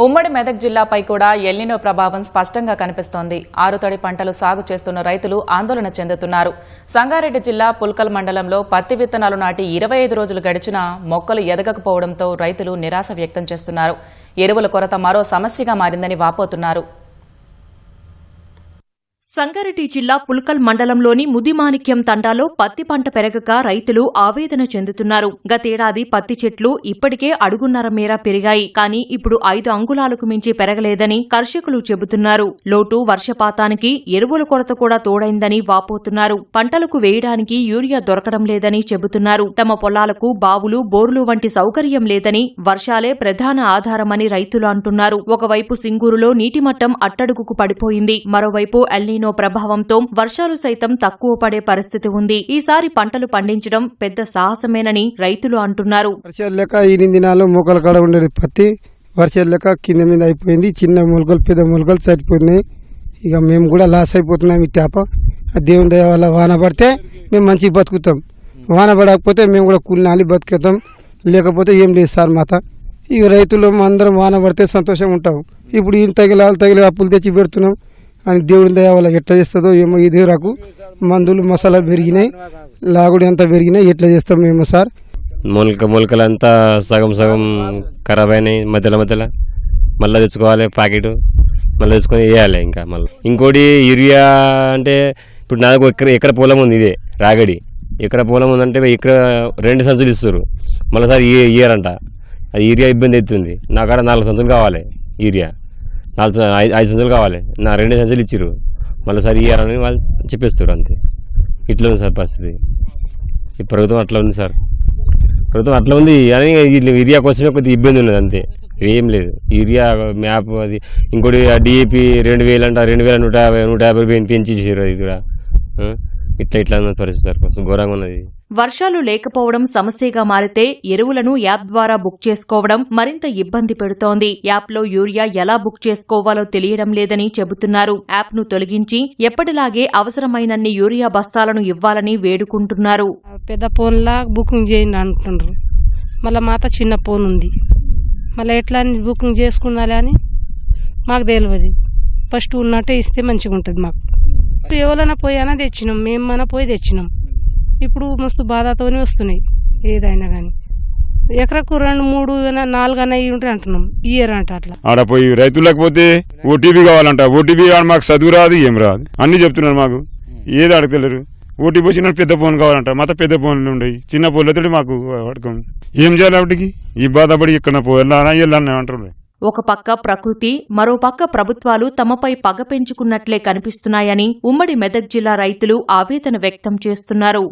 ఉమ్మడి మెదక్ జిల్లాపై కూడా ఎల్నినో ప్రభావం స్పష్టంగా కనిపిస్తోంది. ఆరుతడి పంటలు సాగు చేస్తున్న రైతులు ఆందోళన చెందుతున్నారు. సంగారెడ్డి జిల్లా పుల్కల్ మండలంలో పత్తి విత్తనాలు నాటి 25 రోజులు గడిచినా మొక్కలు ఎదగకపోవడంతో రైతులు నిరాశ వ్యక్తం చేస్తున్నారు. ఎరువుల కొరత మరో సమస్యగా మారిందని వాపోతున్నారు. సంగారెడ్డి జిల్లా పుల్కల్ మండలంలోని ముదిమాణిక్యం తండాలో పత్తి పంట పెరగక రైతులు ఆవేదన చెందుతున్నారు. గతేడాది పత్తి చెట్లు ఇప్పటికే అడుగున్నర మేర పెరిగాయి. కానీ ఇప్పుడు 5 అంగుళాలకు మించి పెరగలేదని కర్షకులు చెబుతున్నారు. లోటు వర్షపాతానికి ఎరువుల కొరత కూడా తోడైందని వాపోతున్నారు. పంటలకు వేయడానికి యూరియా దొరకడం లేదని చెబుతున్నారు. తమ పొలాలకు బావులు, బోర్లు వంటి సౌకర్యం లేదని, వర్షాలే ప్రధాన ఆధారమని రైతులు అంటున్నారు. ఒకవైపు సింగూరులో నీటి మట్టం అట్టడుగుకు పడిపోయింది. మరోవైపు ఎల్నినో ప్రభావంతో వర్షాలు సైతం తక్కువ పడే పరిస్థితి ఉంది. ఈసారి పంటలు పండించడం పెద్ద సాహసమేనని రైతులు అంటున్నారు. వర్షాలు లేక 8 దినాలు మొక్కలు కాడ ఉండేది పత్తి, వర్షాలు లేక కింద మీద అయిపోయింది. చిన్న మొలకలు పెద్ద మొలకలు చనిపోయినాయి. ఇక మేము కూడా లాస్ అయిపోతున్నాం. ఈ తేప దేవుని దయ వల్ల వాన పడితే మేము మంచిగా బతుకుతాం. వాన పడకపోతే మేము కూడా కూలినాలి బతుకుతాం. లేకపోతే ఏం లేదు సార్ మాత. ఇక రైతులు అందరం వాన పడితే సంతోషంగా ఉంటాం. ఇప్పుడు ఈ తగిలి అప్పులు తెచ్చి పెడుతున్నాం అని దేవుని దయ వల్ల ఎట్లా చేస్తుందో ఏమో. ఇదే రాకు మందులు మసాలా పెరిగినాయి, లాగుడి అంతా పెరిగినాయి. ఎట్లా చేస్తాం మేము సార్? మొలకలంతా సగం ఖరాబ్ అయినాయి. మధ్యలో మళ్ళీ తెచ్చుకోవాలి ప్యాకెట్, మళ్ళీ తెచ్చుకొని వేయాలి. ఇంకా మళ్ళీ ఇంకోటి యూరియా అంటే ఇప్పుడు నాకు ఎకర పొలం ఉంది. ఇదే రాగడి ఎకర పొలం ఉందంటే ఇక్కడ 2 సంచులు ఇస్తారు. మళ్ళీ సార్ ఇయ్యారంట. అది యూరియా ఇబ్బంది అవుతుంది. నాకు 4 సంచులు కావాలి యూరియా. 5 సంచులు కావాలి. నా 2 సంచులు ఇచ్చిర్రు. మళ్ళీ సార్ ఇయ్యారని వాళ్ళు చెప్పేస్తారు. అంతే. ఇట్లా ఉంది సార్ పరిస్థితి. ఈ ప్రభుత్వం అట్లా ఉంది సార్. ప్రభుత్వం అట్లా ఉంది అని యూరియా కోసమే కొద్దిగా ఇబ్బంది ఉన్నది. అంతే, ఏం లేదు. యూరియా మ్యాప్ అది ఇంకోటి డిఏపి 2000 అంట. 2150 పెంచేసారు. అది కూడా ఇట్లా ఉన్న పరిస్థితి సార్. కొంచెం ఘోరంగా ఉన్నది. వర్షాలు లేకపోవడం సమస్యగా మారితే ఎరువులను యాప్ ద్వారా బుక్ చేసుకోవడం మరింత ఇబ్బంది పెడుతోంది. యాప్లో యూరియా ఎలా బుక్ చేసుకోవాలో తెలియడం లేదని చెబుతున్నారు. యాప్ను తొలగించి ఎప్పటిలాగే అవసరమైనన్ని యూరియా బస్తాలను ఇవ్వాలని వేడుకుంటున్నారు. పెద్ద ఫోన్లా బుకింగ్ చేయండి అంటున్నారు. మళ్ళీ మాత చిన్న ఫోన్ ఉంది. మళ్ళీ ఎట్లా బుకింగ్ చేసుకున్నాలి అని మాకు తెలియదు. ఫస్ట్ ఉన్నట్టే ఇస్తే మంచిగా ఉంటుంది. మాకు ఎవరైనా పోయానా తెచ్చినాం, మేమన్నా పోయి తెచ్చినాం. ఇప్పుడు మస్తు బాధతోనే వస్తున్నాయి. ఏదైనా కానీ ఎకరకు 2, 3, 4 అన్న ఇవి ఉంటాయి అంటున్నాం. ఇయర్ అంట అట్లా ఆడ పోయి రైతులకు పోతే ఓటీపీ కావాలంట. ఓటీపీ మాకు చదువు రాదు, ఏం రాదు. అన్ని చెప్తున్నారు. మాకు ఏది అడగలేరు. ఓటీపీ వచ్చిన పెద్ద ఫోన్ కావాలంట. మాత పెద్ద ఫోన్లు ఉండవు. చిన్న ఫోన్లతో మాకు అడగం. ఏం చేయాలి? అప్పటికి ఈ బాధపడి ఇక్కడ వెళ్ళాలని అంటారు. ఒక పక్క ప్రకృతి, మరో పక్క ప్రభుత్వాలు తమపై పగ పెంచుకున్నట్లే కనిపిస్తున్నాయని ఉమ్మడి మెదక్ జిల్లా రైతులు ఆవేదన వ్యక్తం చేస్తున్నారు.